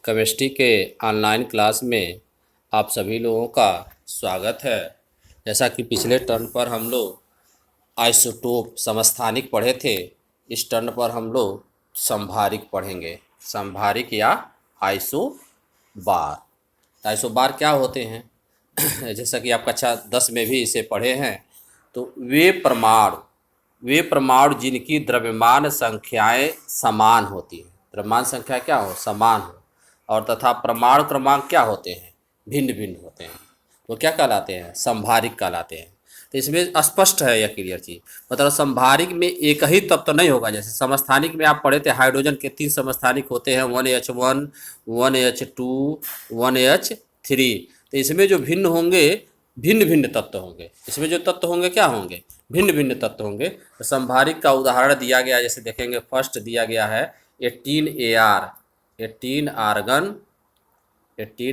Chemistry के online class में आप सभी लोगों का स्वागत है। जैसा कि पिछले टर्न पर हम लोग आइसोटोप समस्थानिक पढ़े थे, इस टर्न पर हम लोग संभारिक पढ़ेंगे। संभारिक या आइसोबार। आइसोबार क्या होते हैं? जैसा कि आप कक्षा 10 में भी इसे पढ़े हैं, तो वे परमाणु जिनकी द्रव्यमान संख्याएं समान होती हैं। द्रव्यमान संख्या क्या हो? समान हो। और तथा परमाणु क्रमांक क्या होते हैं? भिन्न भिन्न होते हैं। तो क्या कहलाते हैं? संभारिक कहलाते हैं। तो इसमें स्पष्ट है यह क्लियर चीज। मतलब संभारिक में एक ही तत्व तो नहीं होगा। जैसे समस्थानिक में आप पढ़े थे, हाइड्रोजन के 3 समस्थानिक होते हैं, 1H1, 1H2, 1H3। तो इसमें जो भिन्न होंगे, भिन्न भिन्न तत्व होंगे। इसमें जो तत्व होंगे क्या होंगे? भिन्न भिन्न तत्व होंगे। तो संभारिक का उदाहरण दिया गया, जैसे देखेंगे फर्स्ट दिया गया है 18Ar, 18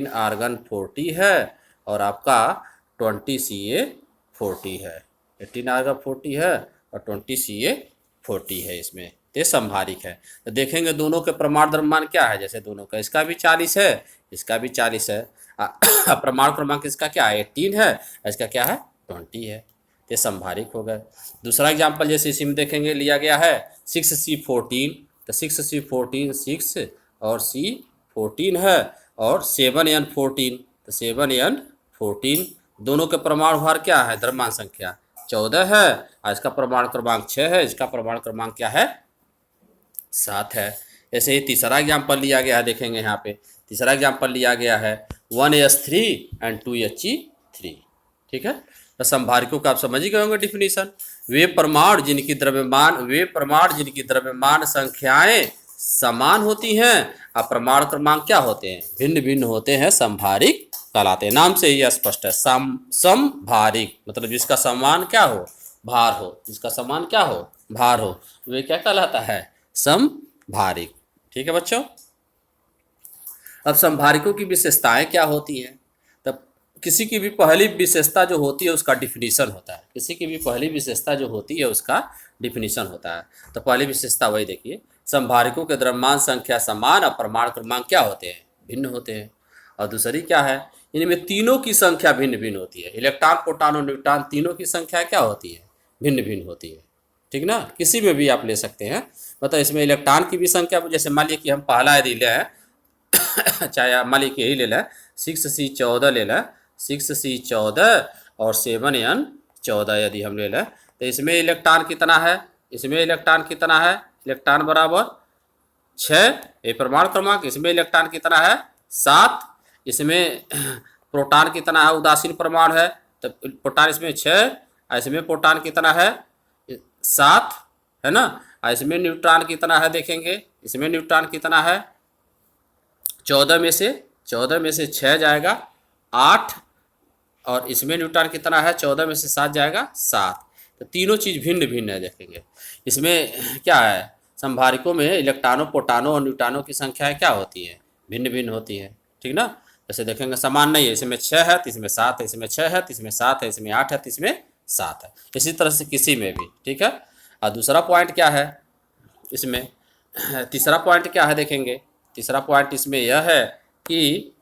आर्गन 40 है और आपका 20Ca40 है। 18 आर्गन 40 है और 20Ca40 है। इसमें ये संभारिक है। तो देखेंगे दोनों के परमाणु द्रव्यमान क्या है। जैसे दोनों का, इसका भी 40 है, इसका भी 40 है। परमाणु क्रमांक इसका क्या है? 18 है, इसका क्या है? 20 है। ये संभारिक हो गए। दूसरा एग्जाम्पल जैसे इसी में देखेंगे लिया गया है 6C14। तो 6C14 6 और C14 है और 7N14। तो 7N14 दोनों के परमाणु भार क्या है? द्रव्यमान संख्या 14 है और इसका परमाणु क्रमांक 6 है। इसका परमाणु क्रमांक क्या है? 7 है। ऐसे ही तीसरा एग्जाम्पल लिया गया है, देखेंगे यहाँ पे तीसरा एग्जाम्पल लिया गया है 1S3 एंड 2He3। ठीक है। तो संभारिकों का आप समझ ही गए होंगे डिफिनीशन। वे परमाणु जिनकी द्रव्यमान संख्याएं समान होती हैं और परमाणु क्रमांक क्या होते हैं? भिन्न भिन्न होते हैं, संभारिक कहलाते हैं। नाम से ही स्पष्ट है, समभारिक मतलब जिसका समान क्या हो? भार हो। जिसका समान क्या हो? भार हो, वे क्या कहलाता है? समभारिक। ठीक है बच्चों। अब संभारिकों की विशेषताएं क्या होती हैं? तब किसी की भी पहली विशेषता जो होती है उसका डिफिनीशन होता है। किसी की भी पहली विशेषता जो होती है उसका डिफिनीशन होता है। तो पहली विशेषता वही देखिए, संभारिकों के द्रव्यमान संख्या समान और परमाणु क्रमांक क्या होते हैं? भिन्न होते हैं। और दूसरी क्या है? इनमें तीनों की संख्या भिन्न भिन्न होती है। इलेक्ट्रॉन, प्रोटॉन और न्यूट्रॉन तीनों की संख्या क्या होती है? भिन्न भिन्न होती है। ठीक ना। किसी में भी आप ले सकते हैं। मतलब इसमें इलेक्ट्रॉन की भी संख्या, जैसे मान लिया कि हम पहला यदि लें, चाहे आप मान लीजिए यही ले लें, 6C14 ले लें, 6C14 और 7N14 यदि हम ले लें, तो इसमें इलेक्ट्रॉन कितना है? इसमें इलेक्ट्रॉन कितना है? इलेक्ट्रॉन बराबर 6, ये परमाणु क्रमांक। इसमें इलेक्ट्रॉन कितना है? 7। इसमें प्रोटॉन कितना है? उदासीन परमाणु है, तो प्रोटॉन इसमें 6, इसमें प्रोटॉन कितना है? 7 है ना। इसमें न्यूट्रॉन कितना है? देखेंगे इसमें न्यूट्रॉन कितना है? 14 में से 6 जाएगा 8 और इसमें न्यूट्रॉन कितना है? 14 में से 7 जाएगा 7। तो तीनों चीज़ भिन्न भिन्न है। देखेंगे इसमें क्या है? संभारिकों में इलेक्ट्रॉनों, प्रोटॉनों और न्यूट्रॉनों की संख्या क्या होती है? भिन्न भिन्न होती है। ठीक ना। जैसे देखेंगे समान नहीं है, इसमें 6 है तो इसमें 7 है, इसमें 6 है तो इसमें 7 है, इसमें 8 है तो इसमें 7 है। इसी तरह से किसी में भी। ठीक है। और दूसरा पॉइंट क्या है इसमें? तीसरा पॉइंट क्या है देखेंगे। तीसरा पॉइंट इसमें यह है कि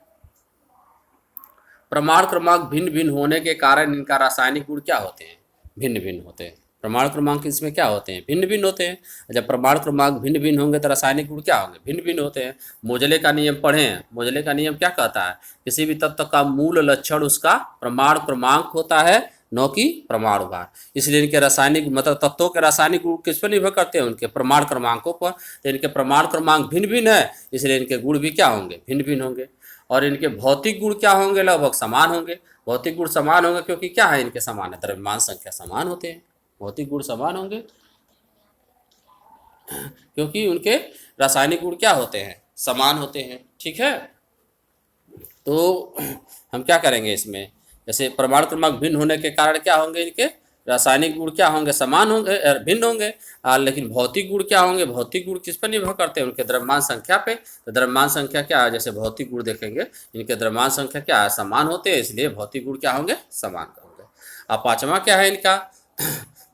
परमाणु क्रमांक भिन्न भिन्न होने के कारण इनका रासायनिक गुण क्या होते हैं? भिन्न भिन्न होते हैं। परमाणु क्रमांक इसमें क्या होते हैं? भिन्न भिन्न होते हैं। जब परमाणु क्रमांक भिन्न भिन्न होंगे तो रासायनिक गुण क्या होंगे? भिन्न भिन्न होते हैं। मोजले का नियम पढ़े हैं। मोजले का नियम क्या कहता है? किसी भी तत्व का मूल लक्षण उसका परमाणु क्रमांक होता है, न कि परमाणु भार। इसलिए इनके रासायनिक मतलब तत्वों के रासायनिक गुण किस पर निर्भर करते हैं? उनके परमाणु क्रमांकों पर। तो इनके परमाणु क्रमांक भिन्न भिन्न है, इसलिए इनके गुण भी क्या होंगे? भिन्न भिन्न होंगे। और इनके भौतिक गुण क्या होंगे? लगभग समान होंगे। भौतिक गुण समान होंगे क्योंकि क्या है? इनके समान है, द्रव्यमान संख्या समान होते हैं। भौतिक गुण समान होंगे क्योंकि उनके रासायनिक गुण क्या होते हैं? समान होते हैं। ठीक है। तो हम क्या करेंगे इसमें? जैसे परमाणु क्रमांक भिन्न होने के कारण क्या होंगे? इनके रासायनिक गुण क्या होंगे? समान होंगे, भिन्न होंगे। लेकिन भौतिक गुण क्या होंगे? भौतिक गुण किस पर निर्भर करते हैं? उनके द्रव्यमान संख्या पे। तो द्रव्यमान संख्या क्या है? जैसे भौतिक गुण देखेंगे, इनके द्रव्यमान संख्या क्या है? समान होते हैं, इसलिए भौतिक गुण क्या होंगे? समान होंगे। अब पांचवा क्या है इनका?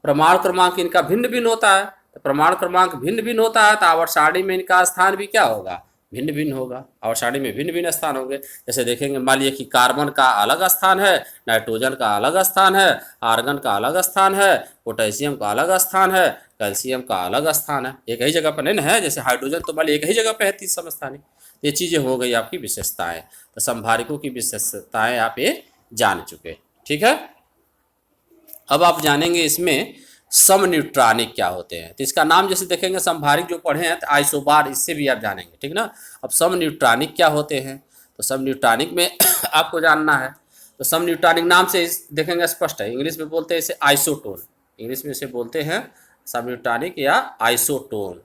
परमाणु क्रमांक इनका भिन्न भिन्न होता है। तो परमाणु क्रमांक भिन्न भिन्न होता है तो आवर्त सारणी में इनका स्थान भी क्या होगा? भिन्न भिन्न होगा, आवर्त सारणी में भिन्न भिन्न स्थान होंगे। जैसे देखेंगे, मान लीजिए कि कार्बन का अलग स्थान है, नाइट्रोजन का अलग स्थान है, आर्गन का अलग स्थान है, पोटेशियम का अलग स्थान है, कैल्शियम का अलग स्थान है। एक ही जगह पर नहीं है, जैसे हाइड्रोजन तो मान लीजिए एक ही जगह पर है 30 समस्थानिक। ये चीज़ें हो गई आपकी विशेषताएं। तो संभारिकों की विशेषताएं आप ये जान चुके, ठीक है। अब आप जानेंगे इसमें समन्यूट्रॉनिक क्या होते हैं। तो इसका नाम जैसे देखेंगे, संभारिक जो पढ़े हैं तो आइसोबार, इससे भी आप जानेंगे, ठीक ना। अब समन्यूट्रॉनिक क्या होते हैं, तो समन्यूट्रॉनिक में आपको जानना है। तो समन्यूट्रॉनिक नाम से देखेंगे स्पष्ट है। इंग्लिश में बोलते हैं इसे आइसोटोन, इंग्लिश में इसे बोलते हैं समन्यूट्रॉनिक या आइसोटोन,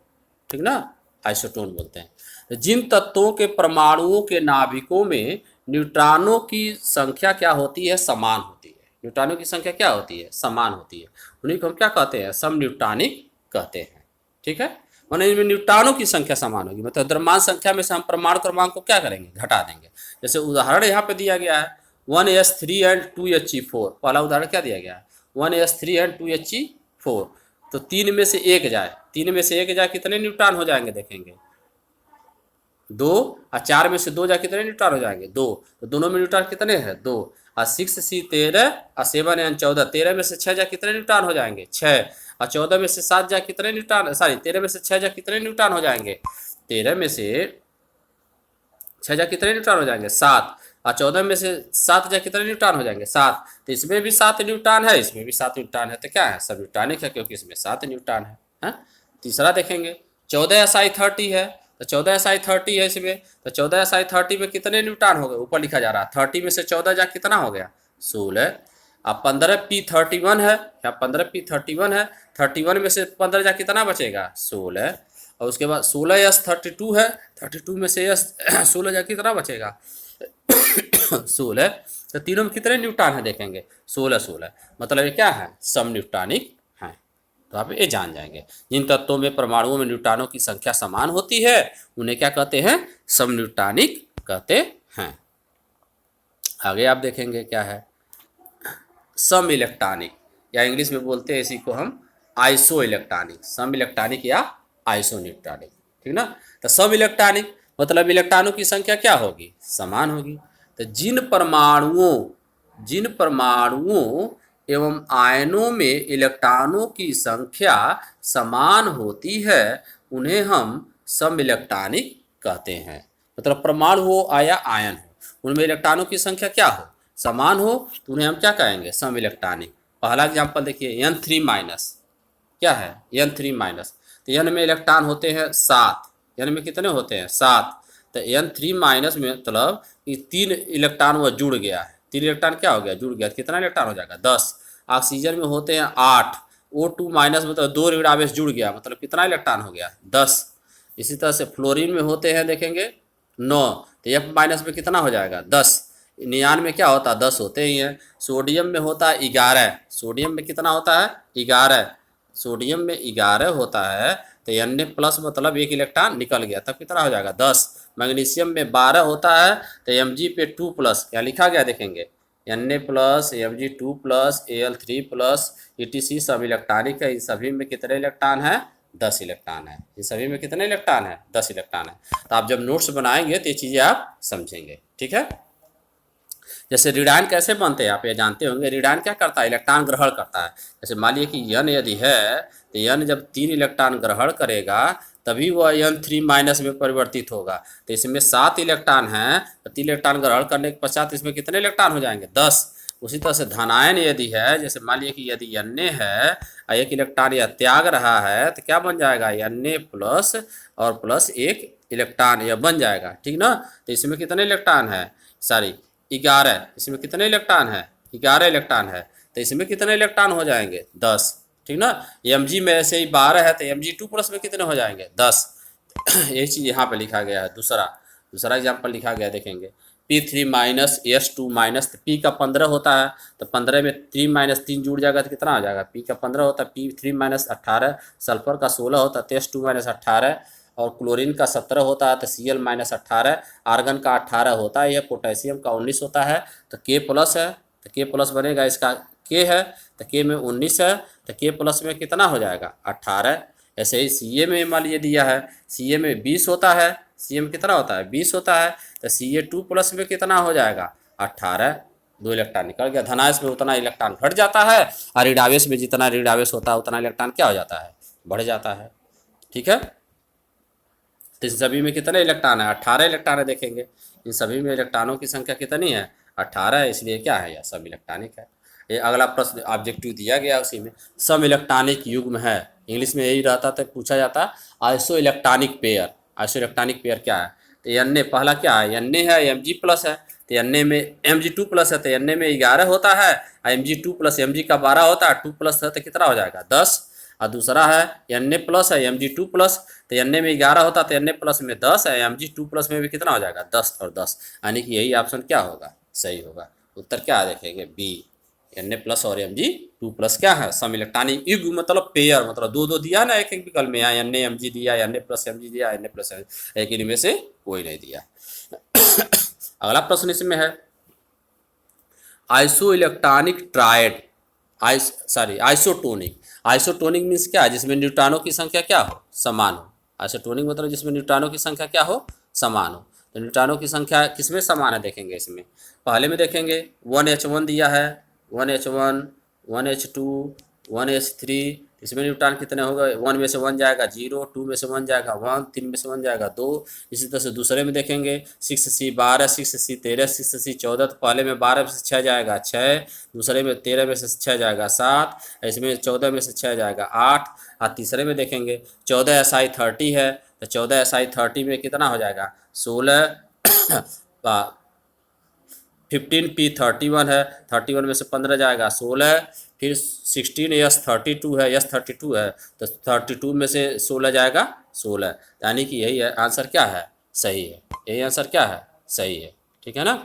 ठीक ना, आइसोटोन बोलते हैं। तो जिन तत्वों के परमाणुओं के नाभिकों में न्यूट्रॉनों की संख्या क्या होती है, समान होती है। न्यूट्रॉनों की संख्या क्या होती है, समान होती है, उन्हीं को हम क्या कहते हैं, समन्यूट्रॉनिक कहते हैं, ठीक है। माने इनमें न्यूट्रॉनों की संख्या समान होगी, मतलब द्रव्यमान संख्या में से हम परमाणु क्रमांक को क्या करेंगे, घटा देंगे। जैसे उदाहरण यहाँ पे दिया गया है 1s3 एंड 2He4। पहला उदाहरण क्या दिया गया है, 1s3 एंड 2He4। तो 3 में से 1 जाए, 3 में से 1 जाए, कितने न्यूट्रॉन हो जाएंगे, देखेंगे 2, और 4 में से 2 जाए, कितने न्यूट्रॉन हो जाएंगे, 2। तो दोनों में न्यूट्रॉन कितने हैं, 2। और 6C 13 और 7N 14, 13 में से 6 जाए, कितने न्यूट्रॉन हो जाएंगे, 6। और 14 में से 7 जाए, कितने न्यूट्रॉन, सॉरी 13 में से 6 जाए, कितने न्यूट्रॉन हो जाएंगे, 13 में से 6 जाए, कितने न्यूट्रॉन हो जाएंगे, 7। और 14 में से 7 जाए, कितने न्यूट्रॉन हो जाएंगे, 7। तो इसमें भी 7 न्यूट्रॉन है, इसमें भी 7 न्यूट्रॉन है। तो क्या है, सब न्यूट्रॉनिक है, क्योंकि इसमें 7 न्यूट्रॉन है, हाँ? तीसरा देखेंगे 14Si30 है, तो 14Si30 है इसमें। तो 14Si30 में कितने न्यूट्रॉन हो गए, ऊपर लिखा जा रहा है 30 में से 14 जा कितना हो गया, 16। अब 15P31 है, या 15P31 है, 31 में से 15 जा कितना बचेगा, 16। और उसके बाद 16S32 है, 32 में से S 16 जा कितना बचेगा, 16। तो तीनों में कितने न्यूट्रॉन है, देखेंगे 16। मतलब ये क्या है, समन्यूट्रॉनिक है। तो आप ये जान जाएंगे, जिन तत्वों में परमाणुओं में न्यूट्रॉनों की संख्या समान होती है उन्हें क्या कहते हैं, समन्यूट्रॉनिक कहते हैं। आगे आप देखेंगे क्या है, सम इलेक्ट्रॉनिक, या इंग्लिश में बोलते हैं इसी को हम आइसो इलेक्ट्रॉनिक, सम इलेक्ट्रॉनिक या आइसो न्यूट्रॉनिक, ठीक ना। तो सम इलेक्ट्रॉनिक मतलब इलेक्ट्रॉनों की संख्या क्या होगी, समान होगी। तो जिन परमाणुओं एवं आयनों में इलेक्ट्रॉनों की संख्या समान होती है उन्हें हम सम इलेक्ट्रॉनिक कहते हैं। मतलब परमाणु हो या आयन हो, उनमें इलेक्ट्रॉनों की संख्या क्या हो, समान हो, तो उन्हें हम क्या कहेंगे, सम इलेक्ट्रॉनिक। पहला एग्जाम्पल देखिए, N3- क्या है, N3-। तो N में इलेक्ट्रॉन होते हैं 7, N में कितने होते हैं, 7। तो N3- में मतलब कि 3 इलेक्ट्रॉन वह जुड़ गया है, 3 इलेक्ट्रॉन क्या हो गया, जुड़ गया, कितना इलेक्ट्रॉन हो जाएगा, 10। ऑक्सीजन में होते हैं 8, O2- मतलब 2 ऋण आवेश जुड़ गया, मतलब कितना इलेक्ट्रॉन हो गया, 10। इसी तरह से फ्लोरीन में होते हैं देखेंगे 9, तो F- में कितना हो जाएगा, 10। नियान में क्या होता है, 10 होते ही हैं। सोडियम में होता है 11, सोडियम में कितना होता है, 11, सोडियम में 11 होता है। तो Na+ मतलब 1 इलेक्ट्रॉन निकल गया, तब कितना हो जाएगा, 10। मैग्नीशियम में 12 होता है, तो Mg पे 2+, यहाँ लिखा गया देखेंगे, Na+, Mg2+, Al3+, etc सब इलेक्ट्रॉनिक है। इन सभी में कितने इलेक्ट्रॉन है, 10 इलेक्ट्रॉन है। इन सभी में कितने इलेक्ट्रॉन है, 10 इलेक्ट्रॉन है। तो आप जब नोट्स बनाएंगे तो ये चीज़ें आप समझेंगे, ठीक है। जैसे ऋणायन कैसे बनते हैं आप ये जानते होंगे। ऋणायन क्या करता है, इलेक्ट्रॉन ग्रहण करता है। जैसे मान लिया कि N यदि है, तो N जब 3 इलेक्ट्रॉन ग्रहण करेगा तभी वह N3- में परिवर्तित होगा। तो इसमें 7 इलेक्ट्रॉन हैं, तो 3 इलेक्ट्रॉन ग्रहण करने के पश्चात इसमें कितने इलेक्ट्रॉन हो जाएंगे, 10। उसी तरह से धनायन यदि है, जैसे मान लिया कि यदि Na है और 1 इलेक्ट्रॉन यह त्याग रहा है, तो क्या बन जाएगा, Na+ और प्लस 1 इलेक्ट्रॉन यह बन जाएगा, ठीक ना। तो इसमें कितने इलेक्ट्रॉन है, सॉरी 11, इसमें कितने इलेक्ट्रॉन है, 11 इलेक्ट्रॉन है। तो इसमें कितने इलेक्ट्रॉन हो जाएंगे, 10, ठीक ना। Mg में ऐसे ही 12 है, तो Mg2+ में कितने हो जाएंगे, 10। यही चीज़ यहाँ पे लिखा गया है। दूसरा एग्जाम्पल लिखा गया देखेंगे, P3- S2-, तो P का 15 होता है, तो 15 में 3- 3 जुड़ जाएगा तो कितना हो जाएगा, P का 15 होता है, P3- 18, सल्फर का 16 होता है, तो S2- 18, और क्लोरीन का 17 होता है, तो Cl- 18, आर्गन का 18 होता है, यह पोटेशियम का 19 होता है। तो K+ है, तो K+ बनेगा, इसका K है तो K में 19 है, तो K+ में कितना हो जाएगा, 18। ऐसे ही Ca में मान लीजिए दिया है, Ca में 20 होता है, Ca में कितना होता है 20 होता है, तो Ca2+ में कितना हो जाएगा 18, 2 इलेक्ट्रॉन निकल गया। धनावेश में उतना इलेक्ट्रॉन घट जाता है और ऋणावेश में जितना ऋणावेश होता है उतना इलेक्ट्रॉन क्या हो जाता है बढ़ जाता है। ठीक है, तो इन सभी में कितने इलेक्ट्रॉन है 18 इलेक्ट्रॉन है। देखेंगे इन सभी में इलेक्ट्रॉनों की संख्या कितनी है 18 है, इसलिए क्या है यह सब इलेक्ट्रॉनिक है। ये अगला प्रश्न ऑब्जेक्टिव दिया गया उसी में सम इलेक्ट्रॉनिक युग्म है। इंग्लिश में यही रहता था, पूछा जाता iso electronic pair. Iso electronic pair क्या है, तो एन पहला क्या है एन है Mg+ है, तो एन में Mg2+ है, तो एन में 11 होता है और Mg2+ Mg का 12 होता है, 2+ है तो कितना हो जाएगा 10। और दूसरा है Na+ है Mg2+, तो एन में 11 होता है तो Na+ में 10 है, Mg2+ में भी कितना हो जाएगा 10 और 10, यानी कि यही ऑप्शन क्या होगा सही होगा। उत्तर क्या देखेंगे बी, Na+ और Mg2+ क्या है सम इलेक्ट्रॉनिक युग्म, मतलब पेयर, मतलब दो दो दिया ना एक एक विकल्प में, यहाँ Na Mg दिया Na+ Mg दिया Na+ एक इनमें से कोई नहीं दिया। अगला प्रश्न इसमें है iso electronic triad, isotonic. Isotonic means क्या है जिसमें न्यूट्रॉनों की संख्या क्या हो समान हो। आइसोटोनिक मतलब जिसमें न्यूट्रॉनों की संख्या क्या हो समान हो। तो न्यूट्रॉनों की संख्या किसमें समान है देखेंगे, इसमें पहले में देखेंगे 1H1 दिया है, 1H1, 1H2, 1H3, इसमें न्यूट्रॉन कितने होगा 1 में से 1 जाएगा 0, 2 में से 1 जाएगा 1, 3 में से 1 जाएगा 2। इसी तरह से दूसरे में देखेंगे 6C12, 6C13, 6C14, तो पहले में 12 में से 6 जाएगा 6, दूसरे में 13 में से 6 जाएगा 7, इसमें 14 में से 6 जाएगा 8, और तीसरे में देखेंगे 14Si30 है, तो 14Si30 में कितना हो जाएगा 16 15P31 है, 31 में से 15 जाएगा 16, फिर 16S32 है, S32 है, तो 32 में से 16 जाएगा 16, यानी कि यही है आंसर क्या है सही है, यही आंसर क्या है सही है। ठीक है ना,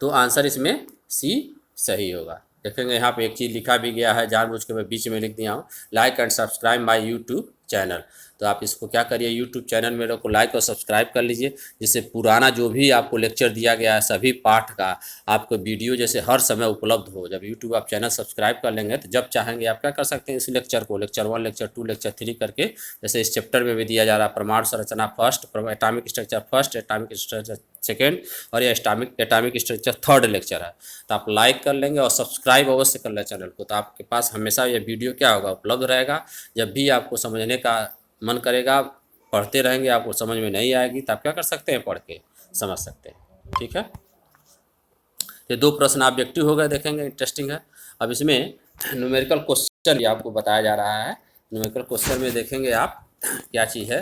तो आंसर इसमें सी सही होगा। देखेंगे यहाँ पे एक चीज़ लिखा भी गया है, जानबूझ के मैं बीच में लिख दिया हूँ, like and subscribe my YouTube channel. तो आप इसको क्या करिए यूट्यूब चैनल मेरे को लाइक और सब्सक्राइब कर लीजिए, जिससे पुराना जो भी आपको लेक्चर दिया गया है सभी पाठ का आपको वीडियो जैसे हर समय उपलब्ध हो। जब यूट्यूब आप चैनल सब्सक्राइब कर लेंगे तो जब चाहेंगे आप क्या कर सकते हैं इस लेक्चर को लेक्चर 1, लेक्चर 2, लेक्चर 3 करके, जैसे इस चैप्टर में भी दिया जा रहा है परमाणु संरचना first, atomic structure first, atomic structure second, और ये एटॉमिक स्ट्रक्चर थर्ड लेक्चर है। तो आप लाइक कर लेंगे और सब्सक्राइब अवश्य कर लें चैनल को, तो आपके पास हमेशा ये वीडियो क्या होगा उपलब्ध रहेगा। जब भी आपको समझने का मन करेगा पढ़ते रहेंगे, आपको समझ में नहीं आएगी तो आप क्या कर सकते हैं पढ़ के समझ सकते हैं। ठीक है, ये दो प्रश्न ऑब्जेक्टिव हो गए, देखेंगे इंटरेस्टिंग है। अब इसमें न्यूमेरिकल क्वेश्चन भी आपको बताया जा रहा है। न्यूमेरिकल क्वेश्चन में देखेंगे आप क्या चीज़ है,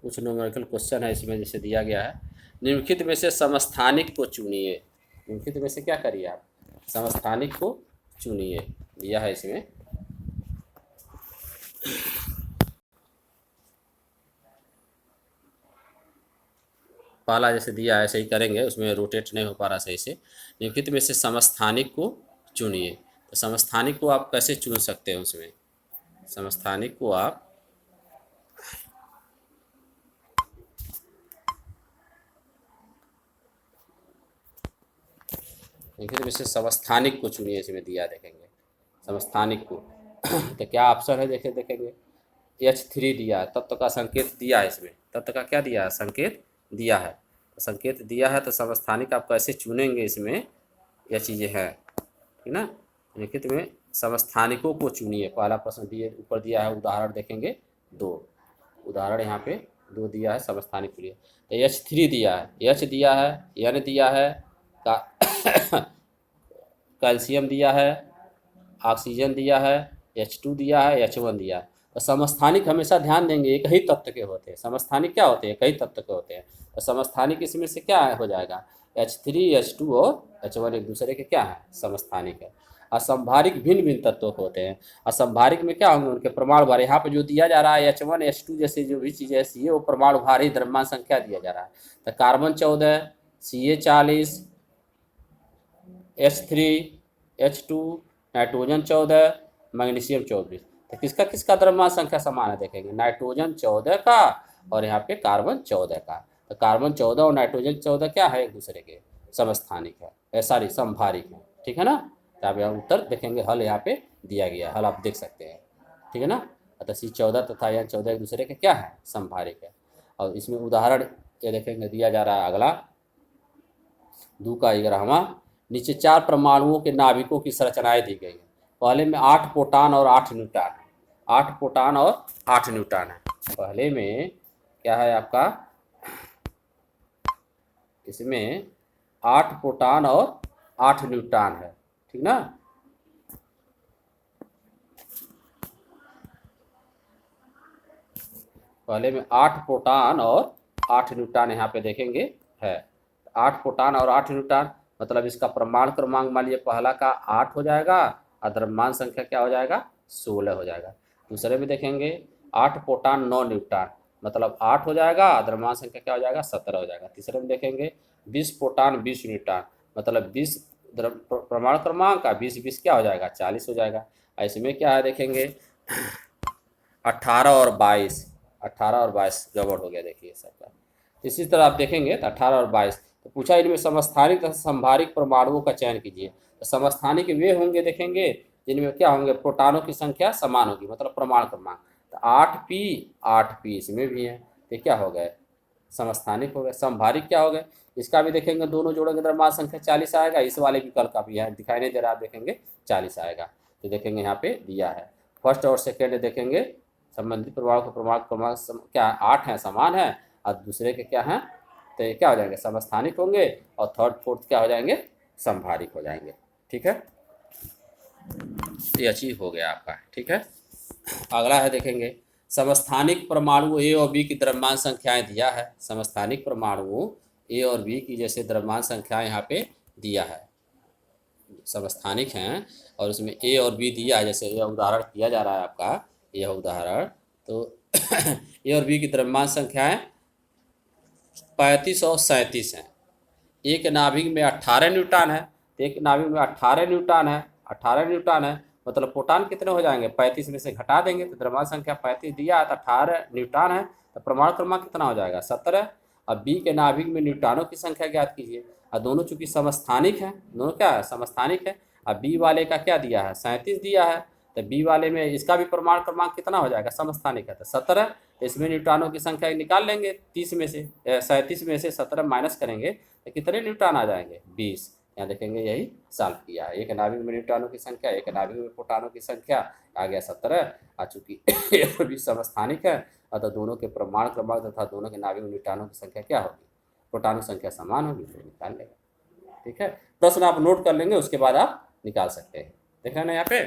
कुछ न्यूमेरिकल क्वेश्चन है इसमें जैसे दिया गया है निम्नलिखित में से समस्थानिक को चुनिए। निम्नलिखित में से क्या करिए आप समस्थानिक को चुनिए, दिया है इसमें। पहला जैसे दिया है ऐसे ही करेंगे, उसमें रोटेट नहीं हो पा रहा सही से। निम्नलिखित में से समस्थानिक को चुनिए, तो समस्थानिक को आप कैसे चुन सकते हैं, उसमें समस्थानिक को आप निम्नलिखित में से समस्थानिक को चुनिए, इसमें दिया देखेंगे समस्थानिक को। तो क्या ऑप्शन है देखे देखेंगे H3 दिया है, तत्व का संकेत दिया है, इसमें तत्व का क्या दिया है संकेत दिया है, तो संकेत दिया है तो समस्थानिक आप कैसे चुनेंगे, इसमें यह चीज़ें हैं ठीक ना। निम्नलिखित में समस्थानिकों को चुनिए, पहला प्रश्न दिए ऊपर दिया है, उदाहरण देखेंगे 2 उदाहरण यहाँ पे 2 दिया है समस्थानिक के लिए। तो H3 दिया है, H दिया है, N दिया है, कैल्शियम दिया है, ऑक्सीजन दिया है, H2 दिया है, H1 दिया है। तो समस्थानिक हमेशा ध्यान देंगे एक ही तत्व के होते हैं, समस्थानिक क्या होते हैं एक ही तत्व के होते हैं। तो समस्थानिक इसमें से क्या हो जाएगा H3, H2 और H1 एक दूसरे के क्या है समस्थानिक है। असंभारिक भिन्न भिन्न तत्वों के होते हैं। असंभारिक में क्या होंगे उनके परमाणु भार, यहाँ पे जो दिया जा रहा है H1, H2 जैसे जो भी चीज़ें है वो परमाणु भार ही द्रव्यमान संख्या दिया जा रहा है। तो carbon 14, Ca40, H3, H2, nitrogen 14, magnesium 24। तो किसका किसका द्रव्यमान संख्या समान है देखेंगे, नाइट्रोजन 14 का और यहाँ पे कार्बन 14 का। तो कार्बन 14 और नाइट्रोजन 14 क्या है एक दूसरे के समस्थानिक है, सॉरी समभारिक है। ठीक है ना। तो आप यहाँ उत्तर देखेंगे, हल यहाँ पे दिया गया है, हल आप देख सकते हैं। ठीक है ना। अतः C14 तथा यह 14 एक दूसरे के क्या है, समभारिक है। और इसमें उदाहरण ये देखेंगे दिया जा रहा है अगला 2 का 11वां। नीचे 4 परमाणुओं के नाभिकों की संरचनाएं दी गई है। पहले में 8 प्रोटॉन और 8 न्यूट्रॉन है। 8 प्रोटॉन और 8 न्यूट्रॉन है। पहले में क्या है आपका, इसमें 8 प्रोटॉन और 8 न्यूट्रॉन है। ठीक ना। पहले में 8 प्रोटॉन और 8 न्यूट्रॉन यहाँ पे देखेंगे है। 8 प्रोटॉन और 8 न्यूट्रॉन मतलब इसका परमाणु क्रमांक मान लीजिए पहला का 8 हो जाएगा और द्रव्यमान संख्या क्या हो जाएगा, 16 हो जाएगा। दूसरे में देखेंगे 8 प्रोटॉन 9 न्यूट्रॉन मतलब 8 हो जाएगा, द्रव्यमान संख्या क्या हो जाएगा, 17 हो जाएगा। तीसरे में देखेंगे 20 प्रोटॉन 20 न्यूट्रॉन मतलब 20 परमाणु क्रमांक का 20 क्या हो जाएगा, 40 हो जाएगा। इसमें क्या है देखेंगे 18 और 22, 18 और 22 गड़बड़ हो गया देखिए सबका। इसी तरह आप देखेंगे तो 18 और 22 तो पूछा इनमें समस्थानिक तथा संभारिक परमाणुओं का चयन कीजिए। तो समस्थानिक वे होंगे देखेंगे जिनमें क्या होंगे, प्रोटॉनों की संख्या समान होगी मतलब परमाणु क्रमांक। तो 8p इसमें भी है, तो क्या हो गए, समस्थानिक हो गए। संभारिक क्या हो गए, इसका भी देखेंगे दोनों जोड़ों की द्रव्यमान संख्या 40 आएगा। इस वाले विकल्प का भी है, दिखाई नहीं दे रहा, आप देखेंगे 40 आएगा। तो देखेंगे यहाँ पे दिया है। फर्स्ट और सेकेंड देखेंगे संबंधित परमाणु का परमाणु क्रमांक क्या 8 है, समान है, और दूसरे के क्या हैं, तो ये क्या हो जाएंगे, समस्थानिक होंगे। और थर्ड फोर्थ क्या हो जाएंगे, संभारिक हो जाएंगे। ठीक है, ये अचीव हो गया आपका। ठीक है। अगला है देखेंगे समस्थानिक परमाणु ए और बी की द्रव्यमान संख्याएं दिया है। समस्थानिक परमाणु ए और बी की जैसे द्रव्यमान संख्याएं यहाँ पे दिया है, समस्थानिक हैं और उसमें ए और बी दिया है। जैसे यह उदाहरण किया जा रहा है आपका, यह उदाहरण तो ए और बी की द्रव्यमान संख्याएं 35 और 37 हैं। एक नाभिक में 18 न्यूटन है, तो एक नाभिक में 18 न्यूटन है, 18 न्यूटन है मतलब प्रोटॉन कितने हो जाएंगे, 35 में से घटा देंगे तो द्रव्यमान संख्या 35 दिया है तो 18 न्यूटन है, तो परमाणु क्रमांक कितना हो जाएगा, 17। अब बी के नाभिक में न्यूटनों की संख्या ज्ञात कीजिए। और दोनों चूंकि समस्थानिक है, दोनों क्या है, समस्थानिक है। अब बी वाले का क्या दिया है, 37 दिया है, तो बी वाले में इसका भी परमाणु क्रमांक कितना हो जाएगा, समस्थानिक है तो 17। इसमें न्यूटनों की संख्या निकाल लेंगे, 30 में से 37 में से 17 माइनस करेंगे तो कितने न्यूटन आ जाएंगे, 20। यहाँ देखेंगे यही सॉल्व किया है। एक नाभिक में न्यूटनों की संख्या, एक नाभिक में प्रोटॉनों की संख्या आ गया 17। आ चूंकि ये भी समस्थानिक है अतः दोनों के परमाणु क्रमांक तथा दोनों के नाभिक में न्यूटनों की संख्या क्या होगी, प्रोटॉनों की संख्या समान होगी, तो निकाल लेगा। ठीक है, प्रश्न आप नोट कर लेंगे उसके बाद आप निकाल सकते हैं। देख रहे हैं ना यहाँ पे,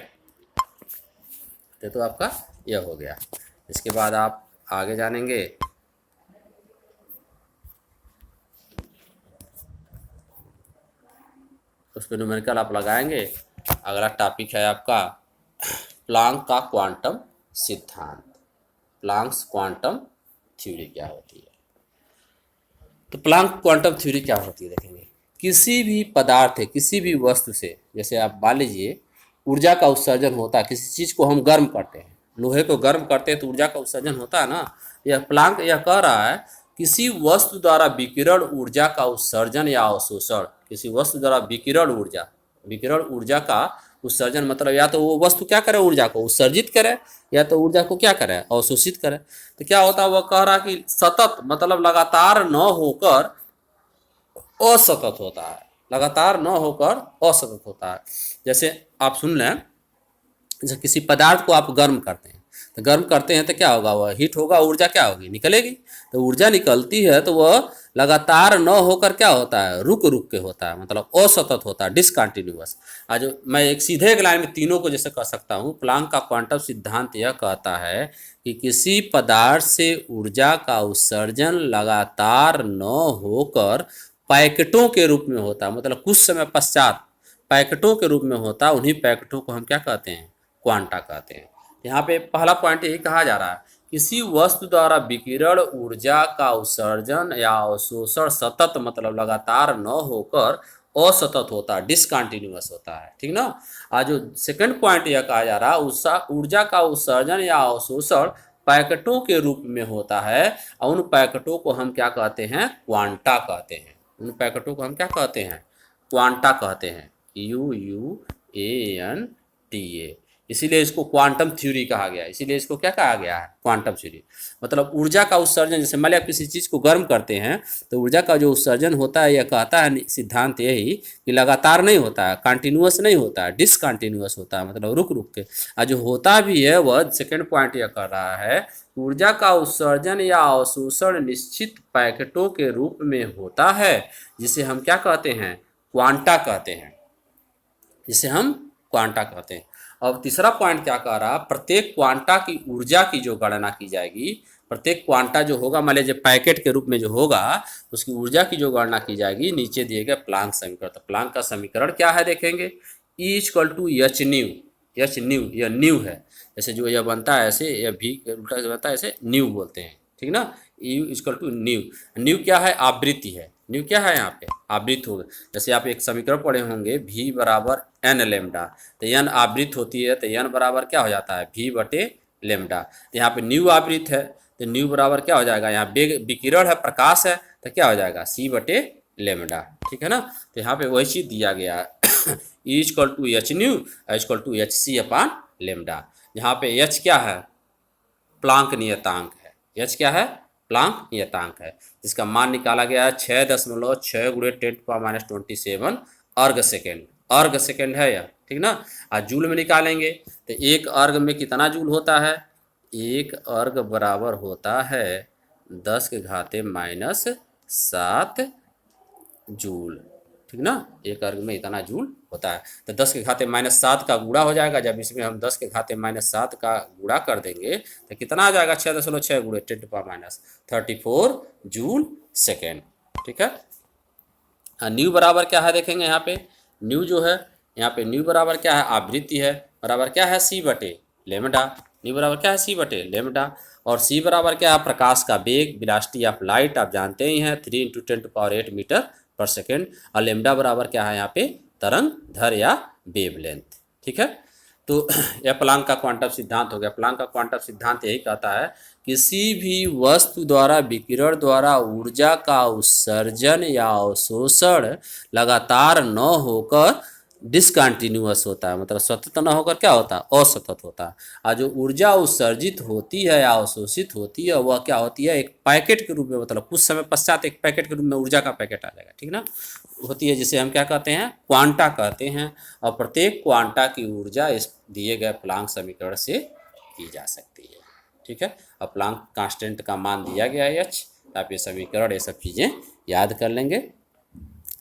तो आपका यह हो गया। इसके बाद आप आगे जानेंगे उस पर न्यूमेरिकल आप लगाएंगे। अगला टॉपिक है आपका प्लांक का क्वांटम सिद्धांत। प्लांक्स क्वांटम थ्योरी क्या होती है। तो प्लांक क्वांटम थ्योरी क्या होती है देखेंगे। किसी भी पदार्थ है, किसी भी वस्तु से, जैसे आप मान लीजिए ऊर्जा का उत्सर्जन होता है, किसी चीज़ को हम गर्म करते हैं, लोहे को गर्म करते हैं तो ऊर्जा का उत्सर्जन होता है ना। यह प्लांक यह कह रहा है किसी वस्तु द्वारा विकिरण ऊर्जा का उत्सर्जन या अवशोषण, किसी वस्तु द्वारा विकिरण ऊर्जा का उत्सर्जन मतलब या तो वो वस्तु क्या करे, ऊर्जा को उत्सर्जित करे, या तो ऊर्जा को क्या करे, अवशोषित करे। तो क्या होता है, वह कह रहा कि सतत मतलब लगातार न होकर असतत होता है, लगातार न होकर असतत होता है। जैसे आप सुन लें, जैसे किसी पदार्थ को आप गर्म करते हैं, तो गर्म करते हैं तो क्या होगा, वह हीट होगा, ऊर्जा क्या होगी, निकलेगी। तो ऊर्जा निकलती है तो वह लगातार न होकर क्या होता है, रुक रुक के होता है, मतलब असतत होता है, डिसकंटिन्यूअस। आज मैं एक सीधे एक लाइन में तीनों को जैसे कह सकता हूँ, प्लांक का क्वांटम सिद्धांत यह कहता है कि किसी पदार्थ से ऊर्जा का उत्सर्जन लगातार न होकर पैकेटों के रूप में होता है, मतलब कुछ समय पश्चात पैकेटों के रूप में होता है। उन्हीं पैकेटों को हम क्या कहते हैं, क्वांटा कहते हैं। यहाँ पे पहला पॉइंट यही कहा जा रहा है, किसी वस्तु द्वारा विकिरण ऊर्जा का उत्सर्जन या अवशोषण सतत मतलब लगातार न होकर असतत होता है, डिसकंटिन्यूअस होता है। ठीक ना। आज जो सेकंड पॉइंट यह कहा जा रहा है, ऊर्जा का उत्सर्जन या अवशोषण पैकेटों के रूप में होता है, और उन पैकेटों को हम क्या कहते हैं, क्वांटा कहते हैं। उन पैकेटों को हम क्या कहते हैं, क्वांटा कहते हैं, QUANTA। इसीलिए इसको क्वांटम थ्योरी कहा गया है, इसीलिए इसको क्या कहा गया है, क्वांटम थ्योरी। मतलब ऊर्जा का उत्सर्जन, जैसे मान लिया आप किसी चीज़ को गर्म करते हैं तो ऊर्जा का जो उत्सर्जन होता है, यह कहता है सिद्धांत यही कि लगातार नहीं होता है, कंटिन्यूअस नहीं होता है, डिसकंटिन्यूअस होता है, मतलब रुक रुक के। और जो होता भी है वह सेकेंड पॉइंट यह कर रहा है, ऊर्जा का उत्सर्जन या अवशोषण निश्चित पैकेटों के रूप में होता है, जिसे हम क्या कहते हैं, क्वांटा कहते हैं, जिसे हम क्वांटा कहते हैं। अब तीसरा पॉइंट क्या कह रहा, प्रत्येक क्वांटा की ऊर्जा की जो गणना की जाएगी, प्रत्येक क्वांटा जो होगा, मान लीजिए पैकेट के रूप में जो होगा, उसकी ऊर्जा की जो गणना की जाएगी, नीचे दिए गए प्लांक समीकरण। तो प्लांक का समीकरण क्या है देखेंगे, E=H न्यू, एच न्यू, यह न्यू है, जैसे जो यह बनता है ऐसे, यह भी उल्टा से बनता है ऐसे, न्यू बोलते हैं, ठीक ना। U=न्यू, न्यू क्या है, आवृत्ति है, न्यू क्या है यहाँ पे, आवृत्ति होगा। जैसे आप एक समीकरण पढ़े होंगे, V बराबर N लेमडा, तो N आवृत्ति होती है, तो N बराबर क्या हो जाता है, V बटे लेमडा। तो यहाँ पे न्यू आवृत्ति है, तो न्यू बराबर क्या हो जाएगा, यहाँ विकिरण है, प्रकाश है, तो क्या हो जाएगा, C बटे लेमडा, ठीक है ना। तो यहाँ पे वही चीज़ दिया गया है, E=H न्यू HC अपान लेमडा। यहाँ पे H क्या है, प्लांक नियतांक है, H क्या है, प्लांक नियतांक है, जिसका मान निकाला गया है 6.6 × 10⁻27 अर्ग सेकेंड, अर्ग सेकेंड है यह, ठीक ना। आज जूल में निकालेंगे तो एक अर्ग में कितना जूल होता है, एक अर्ग बराबर होता है 10⁻⁻7 जूल, ठीक ना। एक अर्ग में इतना जूल होता है, तो 10⁻⁻7 का गुणा हो जाएगा। जब इसमें हम 10⁻⁻7 का गुणा कर देंगे तो कितना आ जाएगा, 6.6 × 10⁻34 जूल सेकेंड, ठीक है। न्यू बराबर क्या है देखेंगे, यहाँ पे न्यू जो है, यहाँ पे न्यू बराबर क्या है, आवृत्ति है, बराबर क्या है, C बटे लेमडा। न्यू बराबर क्या है, C बटे लेमडा। और C बराबर क्या है, प्रकाश का वेग, वेलोसिटी ऑफ लाइट, आप जानते ही हैं, 3 × 10⁸ मीटर पर सेकेंड। और लेमडा बराबर क्या है यहाँ पे, तरंग धर या वेवलेंथ, ठीक है। तो यह प्लांक का क्वांटम सिद्धांत हो गया। प्लांक का क्वांटम सिद्धांत यही कहता है, किसी भी वस्तु द्वारा विकिरण द्वारा ऊर्जा का उत्सर्जन या अवशोषण लगातार न होकर डिसकंटिन्यूअस होता है, मतलब सतत न होकर क्या होता है, असतत होता है। और जो ऊर्जा उत्सर्जित होती है या अवशोषित होती है, वह क्या होती है, एक पैकेट के रूप में, मतलब कुछ समय पश्चात एक पैकेट के रूप में ऊर्जा का पैकेट आ जाएगा, ठीक ना, होती है, जिसे हम क्या कहते हैं, क्वांटा कहते हैं। और प्रत्येक क्वांटा की ऊर्जा इस दिए गए प्लांक समीकरण से की जा सकती है, ठीक है। और प्लांक कांस्टेंट का मान दिया गया है H, आप ये समीकरण, ये सब चीज़ें याद कर लेंगे।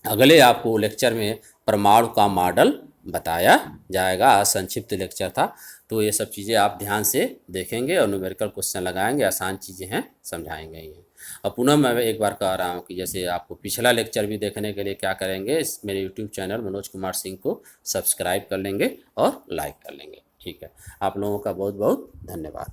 अगले आपको लेक्चर में परमाणु का मॉडल बताया जाएगा, संक्षिप्त लेक्चर था, तो ये सब चीज़ें आप ध्यान से देखेंगे और न्यूमेरिकल क्वेश्चन लगाएंगे, आसान चीज़ें हैं, समझाएंगे ये। और पुनः मैं एक बार कह रहा हूँ कि जैसे आपको पिछला लेक्चर भी देखने के लिए क्या करेंगे, इस मेरे यूट्यूब चैनल मनोज कुमार सिंह को सब्सक्राइब कर लेंगे और लाइक कर लेंगे, ठीक है। आप लोगों का बहुत बहुत धन्यवाद।